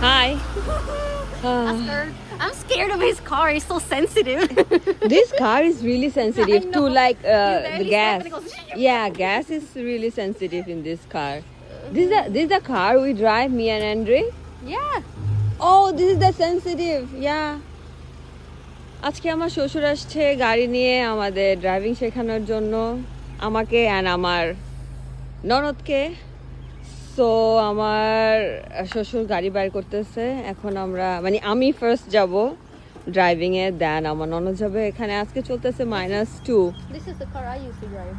Hi. I'm scared of his car. He's so sensitive. This car is really sensitive I to know. like You the barely gas. step and it goes. Yeah, gas is really sensitive in this car. This is the car we drive, me and Andre. Yeah. Oh, this is the sensitive. Yeah. আজকে আমার শ্বশুর আসছে গাড়ি নিয়ে আমাদের driving শেখানোর জন্য আমাকে and আমার ননদকে। সো আমার শ্বশুর গাড়ি বাইর করতেছে এখন আমরা মানে আমি ফার্স্ট যাব ড্রাইভিং এ দেন আমার ননদ যাবে এখানে আজকে চলতেছে -2 This is the car I used to drive.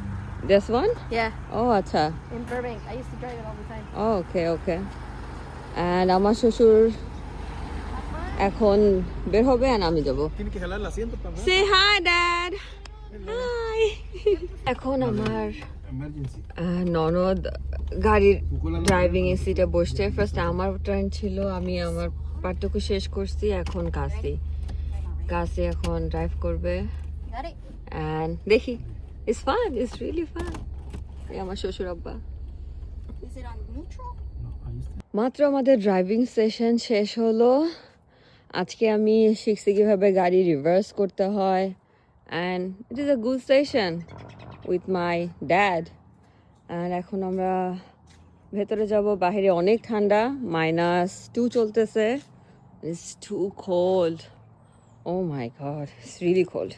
This one Yeah. ও আচ্ছা In Burbank. I used to drive it all the time. Okay okay and আমার শ্বশুর এখন বের হবে and আমি যাব Tiene que jalar el asiento para সে high dad high এখন আমার emergency. ননদ গাড়ির ড্রাইভিং এর সিটে বসছে ফার্স্ট আমার টার্ন ছিল আমি আমার পার্টটুকু শেষ করছি এখন কাছে এখন ড্রাইভ করবে Got it? এন্ড দেখি it's fun it's really fun এই আমার শ্বশুর আব্বা Is it on neutral? মাত্র আমাদের ড্রাইভিং সেশন শেষ হলো আজকে আমি শিখছি কিভাবে গাড়ি রিভার্স করতে হয় and it is a good session with my dad আর এখন আমরা ভেতরে যাব বাইরে অনেক ঠান্ডা -2 চলতেছে it's too cold oh my God it's really cold